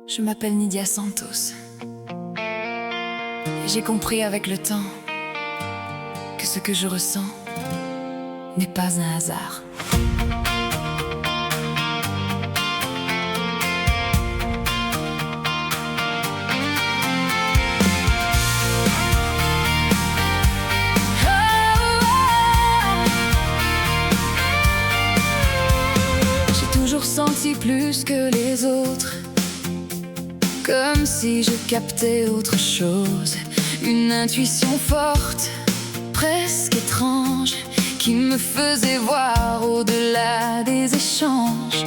Je m'appelle Nydia Santos. J'ai compris avec le temps que ce que je ressens n'est pas un hasard. J'ai toujours senti plus que les autres, comme si je captais autre chose. Une intuition forte, presque étrange, qui me faisait voir au-delà des échanges.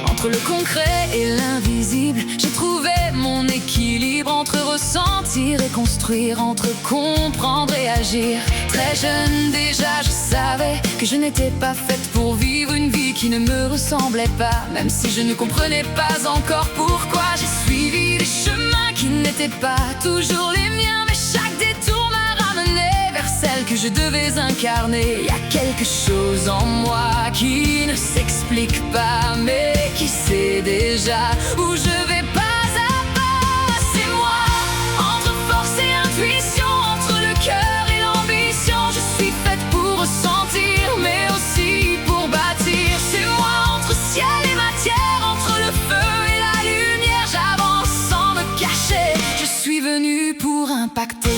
Entre le concret et l'invisible, j'ai trouvé mon équilibre entre ressentir et construire, entre comprendre et agir. Très jeune déjà, je savais que je n'étais pas faite pour vivre une vie qui ne me ressemblait pas. Même si je ne comprenais pas encore pourquoi, j'ai suivi des chemins qui n'étaient pas toujours les miens. Mais chaque détour m'a ramené vers celle que je devais incarner. Y a quelque chose en moi qui ne s'explique pas, mais qui sait déjà où je vais pas à pas. C'est moi, entre force et intuition, entre le cœur et l'ambition. Je suis faite pour ressentir, mais aussi pour bâtir. C'est moi, entre ciel et matière, entre le feu et la lumière. J'avance sans me cacher, je suis venue pour impacter.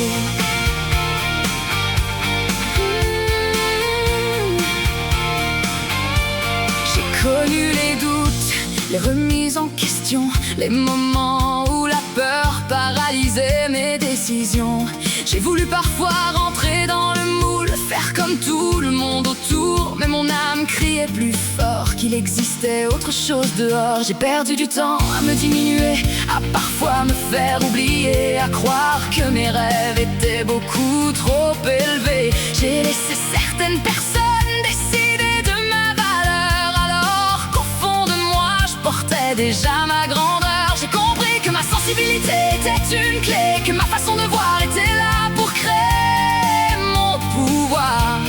J'ai connu les doutes, les remises en question, les moments où la peur paralysait mes décisions. J'ai voulu parfois rentrer dans le moule, faire comme tout le monde autour, mais mon âme criait plus fort qu'il existait autre chose dehors. J'ai perdu du temps à me diminuer, à parfois me faire oublier, à croire que mes rêves étaient beaucoup trop élevés. J'ai laissé certaines personnes décider de ma valeur, alors qu'au fond de moi je portais déjà ma grandeur. J'ai compris que ma sensibilité était une clé, que ma façon de voir était là pour créer mon pouvoir.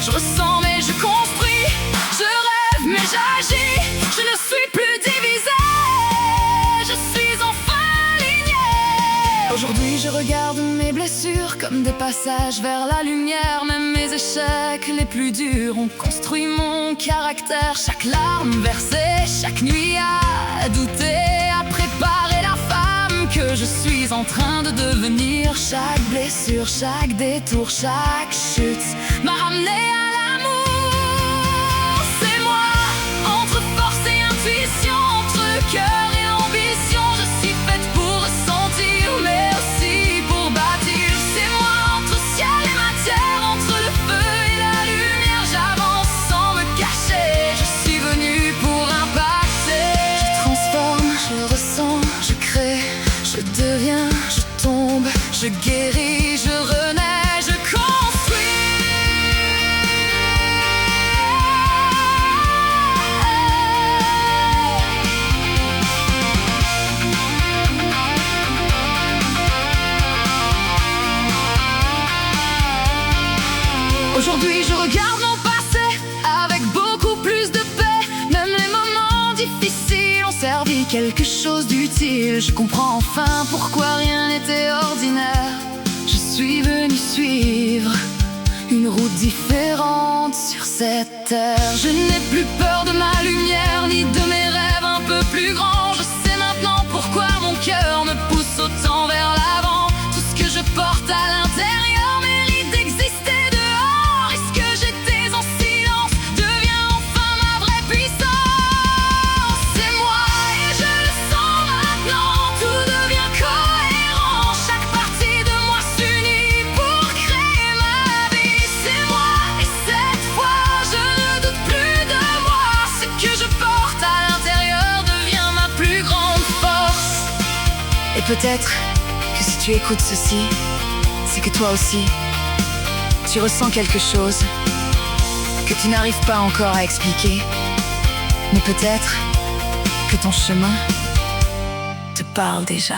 Je ressens mais je construis, je rêve mais j'agis. Je ne suis plus divisée, je suis enfin alignée. Aujourd'hui je regarde mes blessures comme des passages vers la lumière. Même mes échecs les plus durs ont construit mon caractère. Chaque larme versée, chaque nuit à douter, à préparer la femme que je suis en train de devenir. Chaque blessure, chaque détour, chaque chute m'a ramené à l'amour. C'est moi, entre force et intuition, entre le cœur et l'ambition. Je suis faite pour ressentir, mais aussi pour bâtir. C'est moi, entre ciel et matière, entre le feu et la lumière. J'avance sans me cacher, je suis venue pour impacter. Je transforme, je ressens, je crée, je deviens, je tombe, je guéris, je renais, je construis. Aujourd'hui je regarde mon passé avec beaucoup plus de paix. Même les moments difficiles ont servi quelque chose d'utile. Je comprends enfin pourquoi rien n'était ordinaire. Je suis venue suivre une route différente sur cette terre. Je n'ai plus peur de ma lumière, ni de mes rêves un peu plus grands. Je sais maintenant pourquoi mon cœur me pousse autant vers l'avant. Tout ce que je porte à l'intérieur mérite d'exister dehors. Et ce que j'étais en silence devient enfin ma vraie puissance. C'est moi et je le sens maintenant, tout devient cohérent. Chaque partie de moi s'unit pour créer ma vie. C'est moi et cette fois je ne doute plus de moi. Ce que je porte à l'intérieur devient ma plus grande force. Et peut-être que si tu écoutes ceci, c'est que toi aussi tu ressens quelque chose que tu n'arrives pas encore à expliquer. Mais peut-être que ton chemin te parle déjà.